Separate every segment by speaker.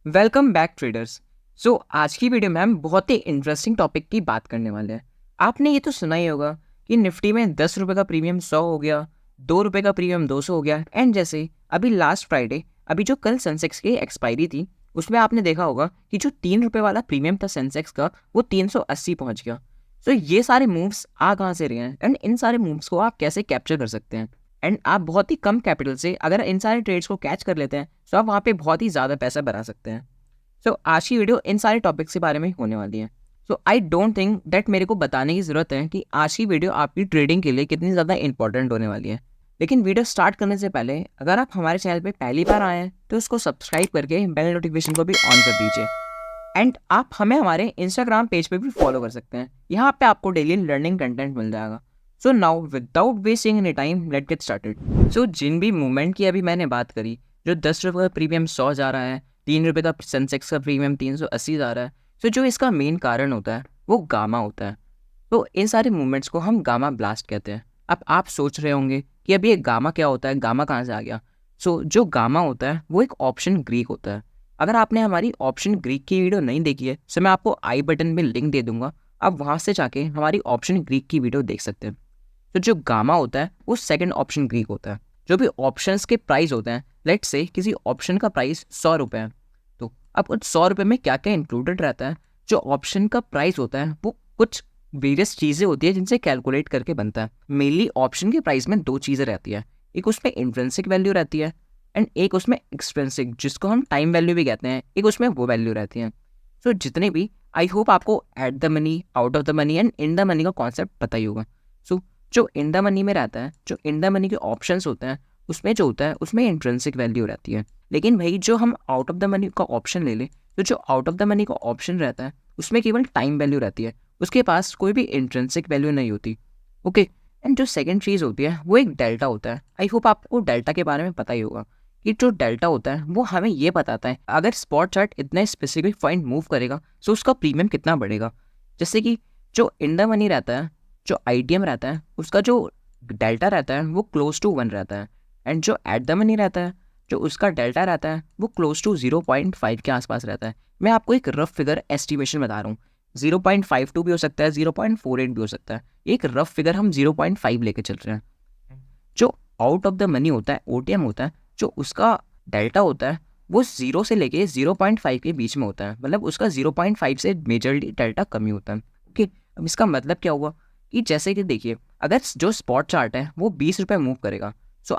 Speaker 1: Welcome back traders. आज की video में हम बहुत ही इंटरेस्टिंग टॉपिक की बात करने वाले हैं। आपने ये तो सुना ही होगा कि निफ्टी में 10 रुपये का प्रीमियम 100 हो गया, 2 रुपये का प्रीमियम 200 हो गया। एंड जैसे अभी लास्ट फ्राइडे, अभी जो कल सेंसेक्स की एक्सपायरी थी, उसमें आपने देखा होगा कि जो 3 रुपये वाला प्रीमियम था सेंसेक्स का, वो 380 पहुंच गया। ये सारे मूव्स आ कहाँ से रहे हैं एंड इन सारे मूव्स को आप कैसे कैप्चर कर सकते हैं। एंड आप बहुत ही कम कैपिटल से अगर इन सारे ट्रेड्स को कैच कर लेते हैं तो आप वहाँ पे बहुत ही ज़्यादा पैसा बना सकते हैं। आज की वीडियो इन सारे टॉपिक्स के बारे में होने वाली है। आई डोंट थिंक दैट मेरे को बताने की ज़रूरत है कि आज की वीडियो आपकी ट्रेडिंग के लिए कितनी ज़्यादा इंपॉर्टेंट होने वाली है। लेकिन वीडियो स्टार्ट करने से पहले अगर आप हमारे चैनल पे पहली बार आए हैं तो उसको सब्सक्राइब करके बेल नोटिफिकेशन को भी ऑन कर दीजिए। एंड आप हमें हमारे इंस्टाग्राम पेज पे भी फॉलो कर सकते हैं, यहाँ पे आपको डेली लर्निंग कंटेंट मिल जाएगा। Now without wasting any time let get started. जिन भी मूवमेंट की अभी मैंने बात करी, जो 10 रुपये का प्रीमियम 100 जा रहा है, 3 रुपये का सेंसेक्स का प्रीमियम 380 जा रहा है, जो इसका मेन कारण होता है वो गामा होता है। इन सारे मूवमेंट्स को हम गामा ब्लास्ट कहते हैं। अब आप सोच रहे होंगे कि अभी ये गामा क्या होता है, गामा कहाँ से आ गया। जो गामा होता है वो एक ऑप्शन ग्रीक होता है। अगर आपने हमारी ऑप्शन ग्रीक की वीडियो नहीं देखी है तो मैं आपको आई बटन में लिंक दे दूंगा, आप वहाँ से जाके हमारी ऑप्शन ग्रीक की वीडियो देख सकते हैं। जो गामा होता है वो सेकंड ऑप्शन ग्रीक होता है। जो भी ऑप्शंस के प्राइस होते हैं, लेट्स से किसी ऑप्शन का प्राइस 100 रुपये है, तो अब उस 100 रुपये में क्या क्या इंक्लूडेड रहता है। जो ऑप्शन का प्राइस होता है वो कुछ वेरियस चीज़ें होती है जिनसे कैलकुलेट करके बनता है। मेनली ऑप्शन के प्राइस में दो चीज़ें रहती है, एक उसमें इंट्रिंसिक वैल्यू रहती है एंड एक उसमें एक्सट्रिंसिक, जिसको हम टाइम वैल्यू भी कहते हैं, एक उसमें वो वैल्यू रहती है। जितने भी, आई होप आपको at the money, out of the money and in the money का कॉन्सेप्ट पता ही होगा। जो इन द मनी में रहता है, जो इन द मनी के ऑप्शंस होते हैं, उसमें जो होता है उसमें इंट्रिंसिक वैल्यू रहती है। लेकिन भाई जो हम आउट ऑफ द मनी का ऑप्शन ले लें, तो जो आउट ऑफ द मनी का ऑप्शन रहता है उसमें केवल टाइम वैल्यू रहती है, उसके पास कोई भी इंट्रिंसिक वैल्यू नहीं होती। ओके। एंड जो सेकंड चीज़ होती है वो एक डेल्टा होता है। आई होप आपको डेल्टा के बारे में पता ही होगा कि जो डेल्टा होता है वो हमें ये बताता है अगर स्पॉट चार्ट इतने स्पेसिफिक पॉइंट मूव करेगा तो उसका प्रीमियम कितना बढ़ेगा। जैसे कि जो इन द मनी रहता है, जो आईटीएम रहता है, उसका जो डेल्टा रहता है वो क्लोज टू 1 रहता है। एंड जो एट द मनी रहता है, जो उसका डेल्टा रहता है वो क्लोज टू 0.5 के आसपास रहता है। मैं आपको एक रफ फिगर एस्टिमेशन बता रहा हूँ, 0.52 भी हो सकता है, 0.48 भी हो सकता है। एक रफ फिगर हम 0.5 लेके चल रहे हैं। जो आउट ऑफ द मनी होता है, ओटीएम होता है, जो उसका डेल्टा होता है वो 0 से लेके 0.5 के बीच में होता है, मतलब उसका 0.5 से मेजरली डेल्टा कम ही होता है। ओके। अब इसका मतलब क्या हुआ कि जैसे कि देखिए, अगर जो स्पॉट चार्ट है वो 20 रुपये मूव करेगा,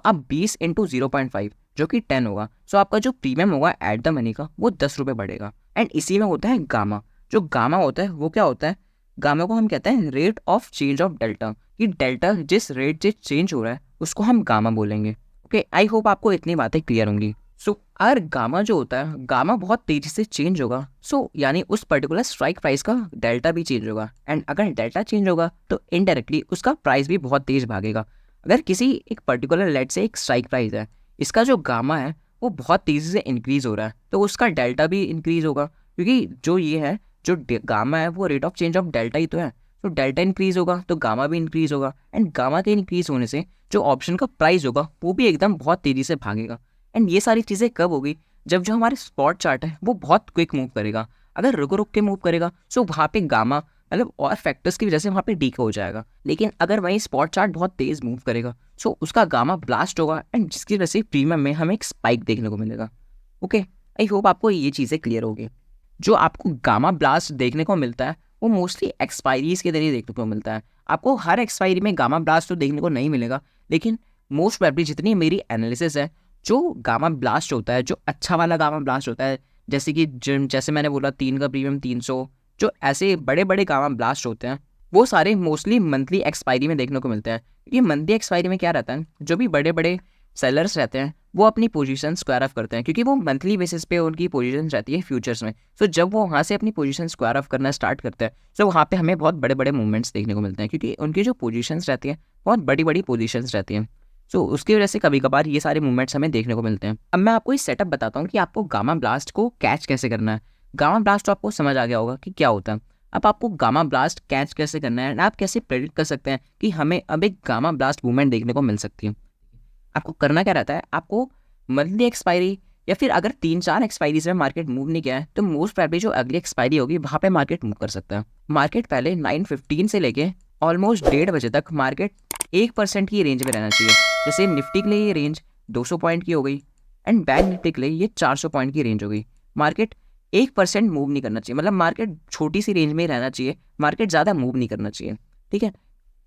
Speaker 1: अब 20 इंटू 0.5 जो कि 10 होगा, आपका जो प्रीमियम होगा एट द मनी का वो 10 रुपये बढ़ेगा। एंड इसी में होता है गामा। जो गामा होता है वो क्या होता है, गामा को हम कहते हैं rate of change of delta, कि डेल्टा जिस रेट से चेंज हो रहा है उसको हम गामा बोलेंगे। ओके, आई होप आपको इतनी बातें क्लियर होंगी। अगर गामा जो होता है, गामा बहुत तेजी से चेंज होगा, यानी उस पर्टिकुलर स्ट्राइक प्राइस का डेल्टा भी चेंज होगा। एंड अगर डेल्टा चेंज होगा तो इनडायरेक्टली उसका प्राइस भी बहुत तेज भागेगा। अगर किसी एक पर्टिकुलर लेट से एक स्ट्राइक प्राइस है, इसका जो गामा है वो बहुत तेज़ी से इंक्रीज़ हो रहा है, तो उसका डेल्टा भी इंक्रीज़ होगा, क्योंकि जो ये है, जो गामा है वो rate of change of delta ही तो है। तो डेल्टा इंक्रीज़ होगा तो गामा भी इंक्रीज़ होगा। एंड गामा के इंक्रीज़ होने से जो ऑप्शन का प्राइस होगा वो भी एकदम बहुत तेज़ी से भागेगा। एंड ये सारी चीज़ें कब होगी, जब जो हमारे स्पॉट चार्ट है वो बहुत क्विक मूव करेगा। अगर रुक रुक के मूव करेगा वहाँ पे गामा, मतलब और फैक्टर्स की वजह से वहाँ पे डीके हो जाएगा। लेकिन अगर वहीं स्पॉट चार्ट बहुत तेज़ मूव करेगा उसका गामा ब्लास्ट होगा, एंड जिसकी वजह से प्रीमियम में हमें एक स्पाइक देखने को मिलेगा। ओके, आई होप आपको ये चीज़ें क्लियर होगी। जो आपको गामा ब्लास्ट देखने को मिलता है वो मोस्टली एक्सपायरीज के जरिए देखने को मिलता है। आपको हर एक्सपायरी में गामा ब्लास्ट तो देखने को नहीं मिलेगा, लेकिन मोस्ट प्रोबेबली जितनी मेरी एनालिसिस है, जो गामा ब्लास्ट होता है, जो अच्छा वाला गामा ब्लास्ट होता है, जैसे कि जैसे मैंने बोला 3 का प्रीमियम 300, जो ऐसे बड़े बड़े गामा ब्लास्ट होते हैं वो सारे मोस्टली मंथली एक्सपायरी में देखने को मिलते हैं। क्योंकि मंथली एक्सपायरी में क्या रहता है, जो भी बड़े बड़े सेलर्स रहते हैं वो अपनी पोजीशन स्क्वायर ऑफ करते हैं, क्योंकि वो मंथली बेसिस पे उनकी पोजीशन रहती है फ्यूचर्स में। जब वो वहाँ से अपनी पोजीशन स्क्वायर ऑफ करना स्टार्ट करते हैं वहाँ पे हमें बहुत बड़े बड़े मूवमेंट्स देखने को मिलते हैं, क्योंकि उनकी जो पोजीशंस रहती हैं बहुत बड़ी बड़ी पोजीशंस रहती हैं। उसकी वजह से कभी कभार ये सारे मूवमेंट्स हमें देखने को मिलते हैं। अब मैं आपको इस सेटअप बताता हूँ कि आपको गामा ब्लास्ट को कैच कैसे करना है। गामा ब्लास्ट तो आपको समझ आ गया होगा कि क्या होता है। अब आपको गामा ब्लास्ट कैच कैसे करना है, आप कैसे प्रेडिक्ट कर सकते हैं कि हमें अब एक गामा ब्लास्ट मूवमेंट देखने को मिल सकती है। आपको करना क्या रहता है, आपको मंथली एक्सपायरी या फिर अगर 3-4 एक्सपायरीज में मार्केट मूव नहीं किया है तो मोस्ट प्रोबेबली जो अगली एक्सपायरी होगी वहाँ पे मार्केट मूव कर सकता है। मार्केट पहले 9:15 से लेके ऑलमोस्ट 1:30 बजे तक मार्केट 1% की रेंज में रहना चाहिए। जैसे निफ्टी के लिए ये रेंज 200 पॉइंट की हो गई एंड बैंक निफ्टी के लिए ये 400 पॉइंट की रेंज हो गई। मार्केट 1% मूव नहीं करना चाहिए, मतलब मार्केट छोटी सी रेंज में रहना चाहिए, मार्केट ज़्यादा मूव नहीं करना चाहिए, ठीक है।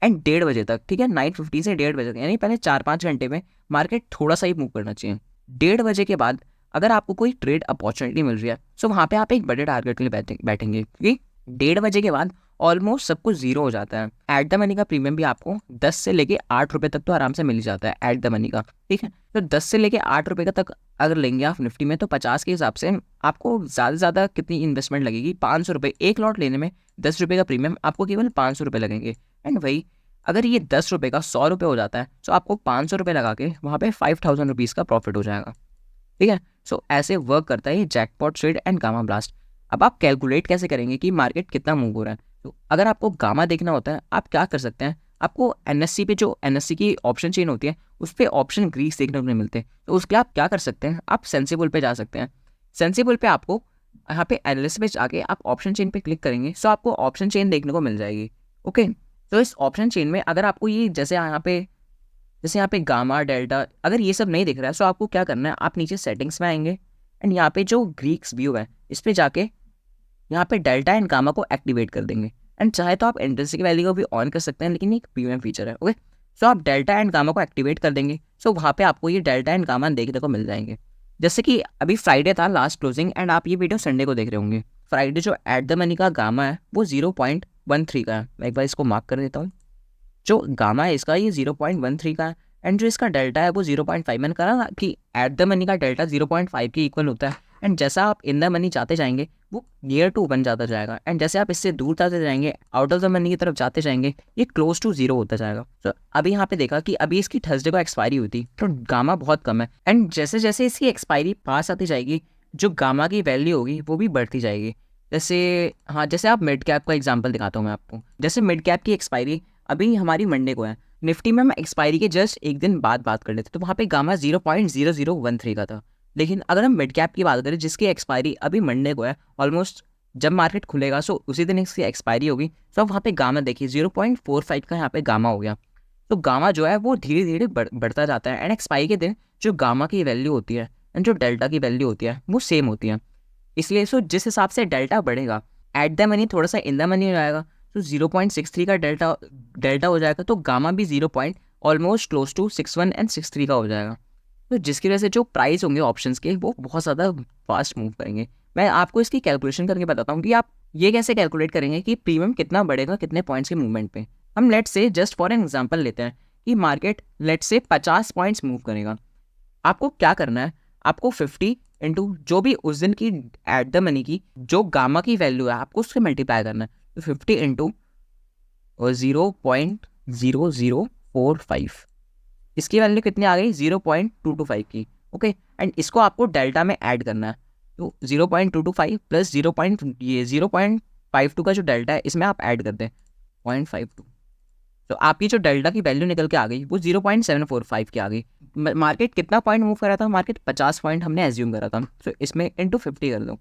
Speaker 1: एंड 1:30 बजे तक, ठीक है, 9:15 से 1:30 बजे तक, यानी पहले 4-5 घंटे में मार्केट थोड़ा सा ही मूव करना चाहिए। 1:30 बजे के बाद अगर आपको कोई ट्रेड अपॉर्चुनिटी मिल रही है तो वहाँ पे आप एक बड़े टारगेट के लिए बैठेंगे, क्योंकि 1:30 बजे के बाद ऑलमोस्ट सब कुछ जीरो हो जाता है। एट द मनी का प्रीमियम भी आपको 10 से लेके 8 रुपये तक तो आराम से मिल ही जाता है एट द मनी का, ठीक है। तो 10 से लेके 8 रुपये का तक अगर लेंगे आप निफ्टी में तो 50 के हिसाब से आपको ज़्यादा से ज़्यादा कितनी इन्वेस्टमेंट लगेगी, 500 रुपये। एक लॉट लेने में 10 रुपये का प्रीमियम आपको केवल 500 रुपये लगेंगे। एंड वही अगर ये 10 रुपये का 100 रुपये हो जाता है तो आपको 500 रुपये लगा के वहाँ पे 5000 रुपीज़ का प्रॉफिट हो जाएगा, ठीक है। सो ऐसे वर्क करता है ये jackpot trade and gamma blast. अब आप कैलकुलेट कैसे करेंगे कि मार्केट कितना मूव हो रहा है? तो अगर आपको गामा देखना होता है आप क्या कर सकते हैं, आपको एनएससी पे जो एनएससी की ऑप्शन चेन होती है उस पर ऑप्शन ग्रीस देखने को नहीं मिलते, तो उसके लिए आप क्या कर सकते हैं, आप सेंसिबल पे जा सकते हैं। सेंसिबल पे आपको यहाँ पे एनालिसिस में जाके आप ऑप्शन चेन पे क्लिक करेंगे सो आपको ऑप्शन चेन देखने को मिल जाएगी, ओके। तो इस ऑप्शन चेन में अगर आपको ये जैसे यहाँ पे गामा डेल्टा अगर ये सब नहीं दिख रहा है तो आपको क्या करना है, आप नीचे सेटिंग्स में आएंगे एंड यहाँ पे जो ग्रीक्स व्यू है इस पर जाके यहाँ पे डेल्टा एंड गामा को एक्टिवेट कर देंगे। एंड चाहे तो आप इंट्रिंसिक वैल्यू को भी ऑन कर सकते हैं, लेकिन एक प्रीमियम फीचर है, ओके। सो आप डेल्टा एंड गामा को एक्टिवेट कर देंगे, सो वहाँ पे आपको ये डेल्टा एंड गामा देखने को मिल जाएंगे। जैसे कि अभी फ्राइडे था लास्ट क्लोजिंग एंड आप ये वीडियो संडे को देख रहे होंगे। फ्राइडे जो एट द मनी का गामा है वो 0.13 का है। मैं एक बार इसको मार्क कर देता हूँ। जो गामा है इसका ये 0.13 का है एंड जो इसका डेल्टा है वो 0.5। मैंने कहा ना कि एट द मनी का डेल्टा 0.5 के इक्वल होता है। एंड जैसा आप इन द मनी जाते जाएंगे वो नियर टू 1 जाता जाएगा एंड जैसे आप इससे दूर जाते जाएंगे आउट ऑफ द मनी की तरफ जाते जाएंगे ये क्लोज टू 0 होता जाएगा। तो अभी यहाँ पे देखा कि अभी इसकी थर्सडे को एक्सपायरी हुई थी तो गामा बहुत कम है एंड जैसे जैसे इसकी एक्सपायरी पास आती जाएगी जो गामा की वैल्यू होगी वो भी बढ़ती जाएगी। जैसे आप मिड कैप का एग्जाम्पल दिखाता हूँ मैं आपको। जैसे मिड कैप की एक्सपायरी अभी हमारी मंडे को है, निफ्टी में हम एक्सपायरी के जस्ट एक दिन बाद बात कर लेते तो वहाँ पे गामा 0.0013 का था। लेकिन अगर हम मिड कैप की बात करें जिसकी एक्सपायरी अभी मंडे को है, ऑलमोस्ट जब मार्केट खुलेगा सो उसी दिन इसकी एक्सपायरी होगी, तो वहाँ पे गामा देखिए 0.45 का यहाँ पे गामा हो गया। तो गामा जो है वो धीरे धीरे बढ़ता जाता है एंड एक्सपायरी के दिन जो गामा की वैल्यू होती है एंड जो डेल्टा की वैल्यू होती है वो सेम होती है। इसलिए सो जिस हिसाब से डेल्टा बढ़ेगा एट द मनी थोड़ा सा इन द मनी हो जाएगा तो 0.63 का डेल्टा हो जाएगा, तो गामा भी 0 ऑलमोस्ट क्लोज टू 61 एंड 63 का हो जाएगा। तो जिसकी वजह से जो प्राइस होंगे ऑप्शंस के वो बहुत ज़्यादा फास्ट मूव करेंगे। मैं आपको इसकी कैलकुलेशन करके बताता हूँ कि आप ये कैसे कैलकुलेट करेंगे कि प्रीमियम कितना बढ़ेगा कितने पॉइंट्स के मूवमेंट पे। हम let's say just for an example लेते हैं कि market let's say 50 points move करेगा। आपको क्या करना है, आपको 50 इंटू जो भी उस दिन की एट द मनी की जो गामा की वैल्यू है आपको उससे मल्टीप्लाई करना है। तो 50 इंटू 0.0045 इसकी वैल्यू कितनी आ गई 0.225 की, ओके। एंड इसको आपको डेल्टा में ऐड करना है तो 0.225 प्लस 0.52 का जो डेल्टा है इसमें आप ऐड कर दें 0.52, तो आपकी जो डेल्टा की वैल्यू निकल के आ गई वो 0.745 की आ गई। मार्केट कितना पॉइंट मूव कर रहा था, मार्केट 50 पॉइंट हमने एज्यूम करा था, तो इसमें इंटू 50 कर दो।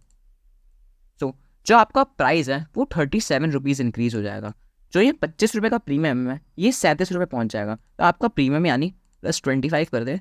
Speaker 1: तो जो आपका प्राइस है वो 37 रुपीज़ इंक्रीज हो जाएगा। जो ये 25 रुपये का प्रीमियम है ये 37 रुपये पहुँच जाएगा। तो आपका प्रीमियम यानी प्लस 25 कर दे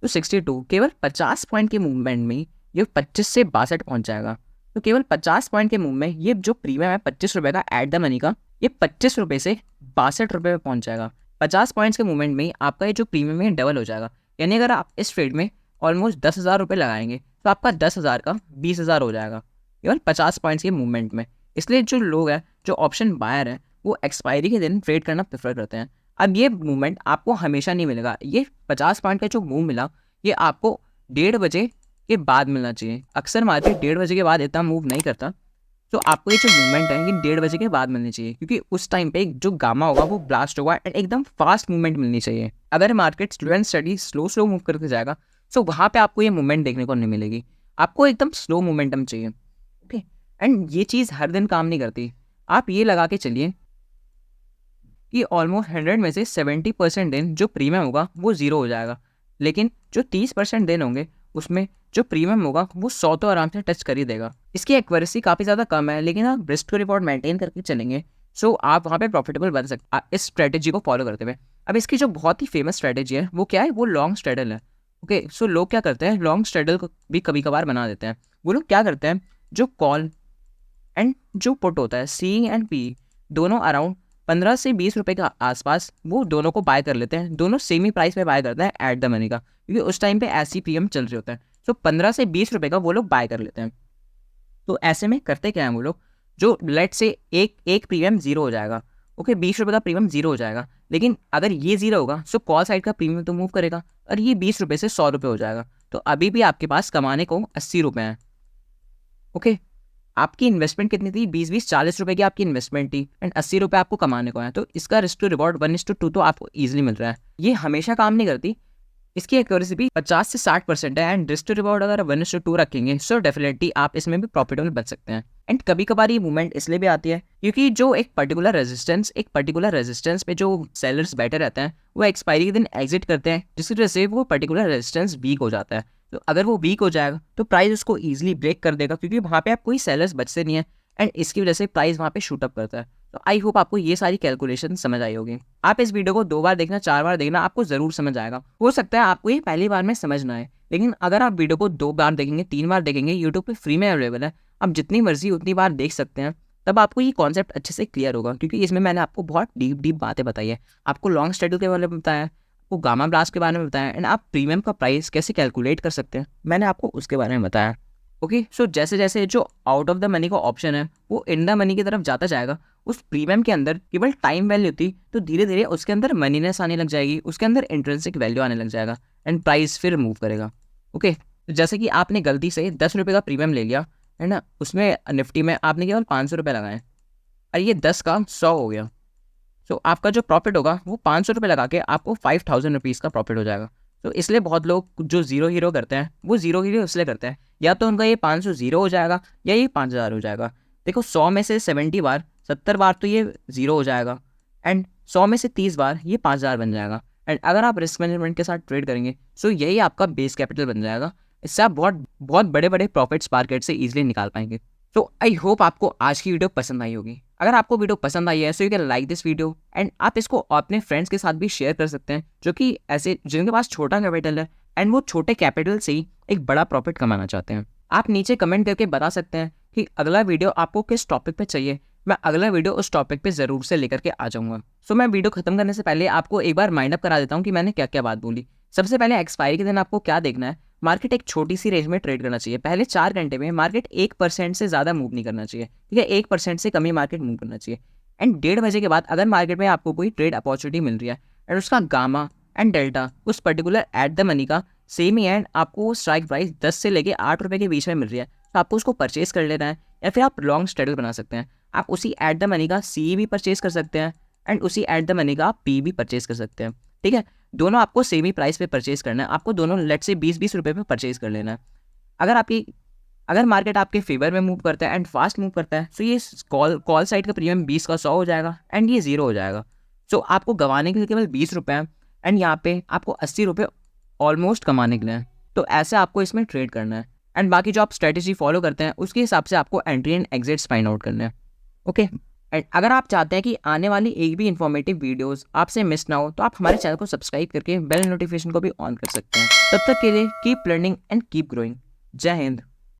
Speaker 1: तो 62, केवल 50 पॉइंट के मूवमेंट में ये 25 से 62 पहुँच जाएगा। तो केवल 50 पॉइंट के मूव में ये जो प्रीमियम है 25 रुपये का एट द मनी का ये 25 रुपये से 62 रुपये में पहुँच जाएगा। 50 पॉइंट्स के मूवमेंट में आपका ये जो प्रीमियम है डबल हो जाएगा। यानी अगर आप इस ट्रेड में ऑलमोस्ट 10,000 रुपये लगाएंगे तो आपका 10,000 का 20,000 हो जाएगा केवल 50 पॉइंट्स के मूवमेंट में। इसलिए जो लोग हैं जो ऑप्शन बायर हैं वो एक्सपायरी के दिन ट्रेड करना प्रेफर करते हैं। अब ये मूवमेंट आपको हमेशा नहीं मिलेगा। ये 50 पॉइंट का जो मूव मिला ये आपको 1:30 बजे के बाद मिलना चाहिए। अक्सर मार्केट 1:30 बजे के बाद इतना मूव नहीं करता, तो आपको ये जो मूवमेंट है ये 1:30 बजे के बाद मिलनी चाहिए, क्योंकि उस टाइम पे जो गामा होगा वो ब्लास्ट होगा एंड एकदम फास्ट मूवमेंट मिलनी चाहिए। अगर market slow and study slow move करके जाएगा तो वहाँ पे आपको ये मूवमेंट देखने को नहीं मिलेगी। आपको एकदम स्लो मोमेंटम चाहिए, ओके। एंड ये चीज़ हर दिन काम नहीं करती। आप ये लगा के चलिए कि ऑलमोस्ट 100 में से 70% दिन जो प्रीमियम होगा वो 0 हो जाएगा, लेकिन जो 30% दिन होंगे उसमें जो प्रीमियम होगा वो 100 तो आराम से टच कर ही देगा। इसकी एक्यूरेसी काफ़ी ज़्यादा कम है, लेकिन आप रिस्क टू रिवॉर्ड मेंटेन करके चलेंगे सो आप वहाँ पे प्रॉफिटेबल बन सकते इस स्ट्रेटेजी को फॉलो करते हुए। अब इसकी जो बहुत ही फेमस स्ट्रेटेजी है वो क्या है, वो लॉन्ग स्ट्रेडल है। ओके, सो लोग क्या करते हैं, लॉन्ग स्ट्रेडल को भी कभी कभार बना देते हैं। वो लोग क्या करते हैं, जो कॉल एंड जो पुट होता है, सी एंड पी, दोनों अराउंड 15 से 20 रुपए के आसपास वो दोनों को बाय कर लेते हैं। दोनों सेम ही प्राइस पे बाय करते हैं एट द मनी का, क्योंकि उस टाइम पे ऐसी प्रीमियम चल रहे होते हैं। सो 15 से 20 रुपए का वो लोग बाय कर लेते हैं। तो ऐसे में करते क्या है वो लोग, जो लेट से एक प्रीमियम जीरो हो जाएगा। ओके, 20 रुपये का प्रीमियम जीरो हो जाएगा, लेकिन अगर ये जीरो होगा सो कॉल साइड का प्रीमियम तो मूव करेगा, और ये 20 रुपये से 100 रुपये हो जाएगा। तो अभी भी आपके पास कमाने को 80 रुपये हैं। ओके, आपकी इन्वेस्टमेंट कितनी थी, 20-40 रुपए की आपकी इन्वेस्टमेंट थी एंड 80 रुपये आपको कमाने को है। तो इसका रिस्क टू रिवॉर्ड 1:2 तो आपको ईजिली मिल रहा है। ये हमेशा काम नहीं करती, इसकी एक्यूरेसी भी 50 से 60% है एंड रिस्क टू रिवॉर्ड अगर 1:2 रखेंगे सो डेफिनेटली आप इसमें भी प्रॉफिटेबल बच सकते हैं। एंड कभी कभार ये मूवमेंट इसलिए भी आती है क्योंकि जो एक पर्टिकुलर रेजिस्टेंस पे जो सेलर्स बैठे रहते हैं वो एक्सपायरी के दिन एग्जिट करते हैं, जिसकी वजह से वो पर्टिकुलर रेजिस्टेंस वीक हो जाता है। तो अगर वो वीक हो जाएगा तो प्राइस उसको ईजिली ब्रेक कर देगा, क्योंकि वहाँ पे आप कोई सेलर्स बचते नहीं है एंड इसकी वजह से प्राइस वहाँ पे शूट अप करता है। तो आई होप आपको ये सारी कैलकुलेशन समझ आई होगी। आप इस वीडियो को 2 बार देखना, 4 बार देखना, आपको जरूर समझ आएगा। हो सकता है आपको ये पहली बार में समझ ना आए, लेकिन अगर आप वीडियो को 2 बार देखेंगे, 3 बार देखेंगे, यूट्यूब पे फ्री में अवेलेबल है, आप जितनी मर्जी उतनी बार देख सकते हैं, तब आपको ये कॉन्सेप्ट अच्छे से क्लियर होगा। क्योंकि इसमें मैंने आपको बहुत डीप बातें बताई है। आपको लॉन्ग स्ट्रेटजी के बारे में बताया, आपको गामा ब्लास्ट के बारे में बताया एंड आप प्रीमियम का प्राइस कैसे कैलकुलेट कर सकते हैं मैंने आपको उसके बारे में बताया। ओके, सो जैसे जैसे जो आउट ऑफ द मनी का ऑप्शन है वो इन द मनी की तरफ जाता जाएगा, उस प्रीमियम के अंदर केवल टाइम वैल्यू थी, तो धीरे धीरे उसके अंदर मनीनेस आने लग जाएगी, उसके अंदर इंट्रिंसिक वैल्यू आने लग जाएगा एंड प्राइस फिर मूव करेगा। ओके, तो जैसे कि आपने गलती से 10 रुपये का प्रीमियम ले लिया है ना, उसमें निफ्टी में आपने केवल 500 रुपये लगाए और ये 10 का 100 हो गया। सो आपका जो प्रॉफिट होगा वो 500 रुपये लगा के आपको 5000 रुपीज़ का प्रॉफिट हो जाएगा। तो इसलिए बहुत लोग जो जीरो हीरो करते हैं वो जीरो हीरो इसलिए करते हैं, या तो उनका ये 500 जीरो हो जाएगा या ये 5000 हो जाएगा। देखो 100 में से 70 बार 70 बार तो ये जीरो हो जाएगा एंड 100 में से 30 बार ये 5000 बन जाएगा। एंड अगर आप रिस्क मैनेजमेंट के साथ ट्रेड करेंगे सो यही आपका बेस कैपिटल बन जाएगा। इससे आप बहुत बहुत बड़े बड़े प्रॉफिट्स मार्केट से ईजिली निकाल पाएंगे। तो आई होप आपको आज की वीडियो पसंद आई होगी। अगर आपको वीडियो पसंद आई है so you can like this video and आप इसको अपने फ्रेंड्स के साथ भी शेयर कर सकते हैं, जो कि ऐसे जिनके पास छोटा कैपिटल है एंड वो छोटे कैपिटल से ही एक बड़ा प्रॉफिट कमाना चाहते हैं। आप नीचे कमेंट करके बता सकते हैं कि अगला वीडियो आपको किस टॉपिक पे चाहिए, मैं अगला वीडियो उस टॉपिक पे ज़रूर से लेकर के आ जाऊँगा। सो मैं वीडियो खत्म करने से पहले आपको एक बार माइंड अप करा देता हूँ कि मैंने क्या क्या बात बोली। सबसे पहले एक्सपायरी के दिन आपको क्या देखना है, मार्केट एक छोटी सी रेंज में ट्रेड करना चाहिए। पहले 4 घंटे में मार्केट 1% से ज़्यादा मूव नहीं करना चाहिए, ठीक है, 1% से कम ही मार्केट मूव करना चाहिए। एंड 1:30 बजे के बाद अगर मार्केट में आपको कोई ट्रेड अपॉर्चुनिटी मिल रही है एंड उसका गामा एंड डेल्टा उस पर्टिकुलर एट द मनी का सेम ही एंड आपको स्ट्राइक प्राइस 10 से लेके 8 रुपये के बीच में मिल रही है, तो आपको उसको परचेस कर लेना है, या फिर आप लॉन्ग स्ट्रेडल बना सकते हैं। आप उसी एट द मनी का सी भी परचेस कर सकते हैं एंड उसी एट द मनी का पी भी परचेस कर सकते हैं, ठीक है। दोनों आपको सेम ही प्राइस पे परचेस करना है, आपको दोनों लेट से 20-20 रुपये पे परचेस कर लेना है। अगर मार्केट आपके फेवर में मूव करता है एंड फास्ट मूव करता है तो ये कॉल साइड का प्रीमियम 20 का 100 हो जाएगा एंड ये जीरो हो जाएगा। सो आपको गंवाने के लिए केवल 20 रुपये हैं एंड यहाँ पे आपको 80 रुपये ऑलमोस्ट कमाने के लिए हैं। तो ऐसे आपको इसमें ट्रेड करना है एंड बाकी जो आप स्ट्रेटेजी फॉलो करते हैं उसके हिसाब से आपको entry and exits find out करना है। ओके, एंड अगर आप चाहते हैं कि आने वाली एक भी इन्फॉर्मेटिव वीडियोस आपसे मिस ना हो तो आप हमारे चैनल को सब्सक्राइब करके बेल नोटिफिकेशन को भी ऑन कर सकते हैं। तब तक के लिए keep learning and keep growing. जय हिंद।